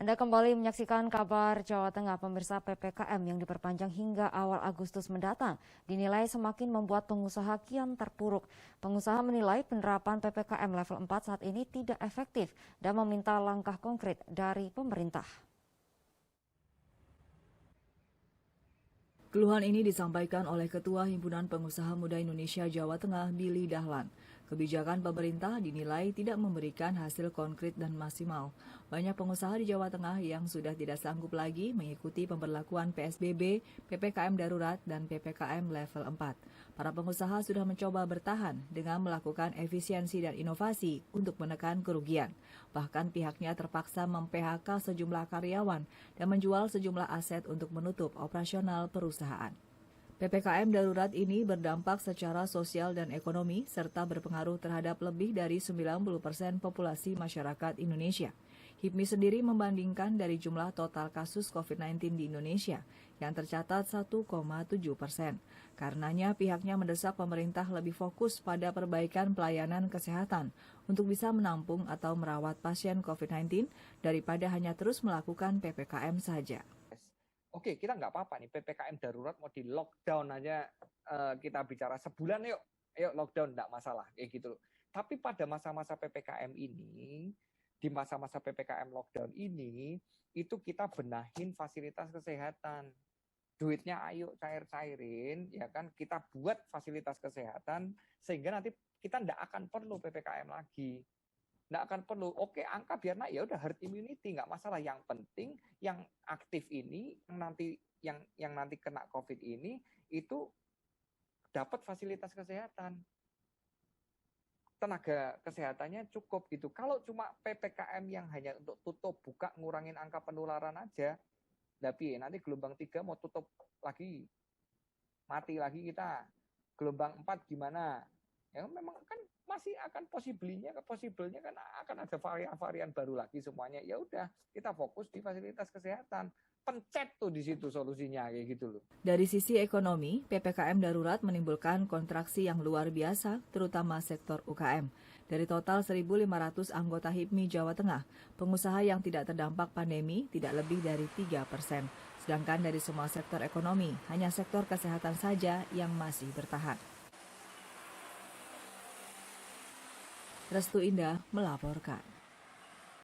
Anda kembali menyaksikan kabar Jawa Tengah. Pemirsa, PPKM yang diperpanjang hingga awal Agustus mendatang dinilai semakin membuat pengusaha kian terpuruk. Pengusaha menilai penerapan PPKM level 4 saat ini tidak efektif dan meminta langkah konkret dari pemerintah. Keluhan ini disampaikan oleh Ketua Himpunan Pengusaha Muda Indonesia Jawa Tengah, Billy Dahlan. Kebijakan pemerintah dinilai tidak memberikan hasil konkret dan maksimal. Banyak pengusaha di Jawa Tengah yang sudah tidak sanggup lagi mengikuti pemberlakuan PSBB, PPKM darurat, dan PPKM level 4. Para pengusaha sudah mencoba bertahan dengan melakukan efisiensi dan inovasi untuk menekan kerugian. Bahkan pihaknya terpaksa mem-PHK sejumlah karyawan dan menjual sejumlah aset untuk menutup operasional perusahaan. PPKM darurat ini berdampak secara sosial dan ekonomi serta berpengaruh terhadap lebih dari 90% populasi masyarakat Indonesia. HIPMI sendiri membandingkan dari jumlah total kasus COVID-19 di Indonesia yang tercatat 1,7%. Karenanya pihaknya mendesak pemerintah lebih fokus pada perbaikan pelayanan kesehatan untuk bisa menampung atau merawat pasien COVID-19 daripada hanya terus melakukan PPKM saja. Oke, kita nggak apa-apa nih PPKM darurat mau di lockdown aja, kita bicara sebulan yuk lockdown nggak masalah kayak gitu. Tapi pada masa-masa PPKM ini, di masa-masa PPKM lockdown ini, itu kita benahin fasilitas kesehatan. Duitnya ayo cair-cairin, ya kan, kita buat fasilitas kesehatan sehingga nanti kita nggak akan perlu PPKM lagi. Nggak akan perlu, oke angka biar naik, ya udah herd immunity, nggak masalah. Yang penting yang aktif ini, yang nanti kena COVID ini, itu dapat fasilitas kesehatan. Tenaga kesehatannya cukup gitu. Kalau cuma PPKM yang hanya untuk tutup, buka, ngurangin angka penularan aja, tapi nanti gelombang 3 mau tutup lagi, mati lagi kita. Gelombang 4 gimana? Ya memang kan masih akan possible-nya kan akan ada varian-varian baru lagi semuanya. Ya udah, kita fokus di fasilitas kesehatan. Pencet tuh di situ solusinya kayak gitu loh. Dari sisi ekonomi, PPKM darurat menimbulkan kontraksi yang luar biasa, terutama sektor UKM. Dari total 1.500 anggota HIPMI Jawa Tengah, pengusaha yang tidak terdampak pandemi tidak lebih dari 3%. Sedangkan dari semua sektor ekonomi, hanya sektor kesehatan saja yang masih bertahan. Restu Indah melaporkan.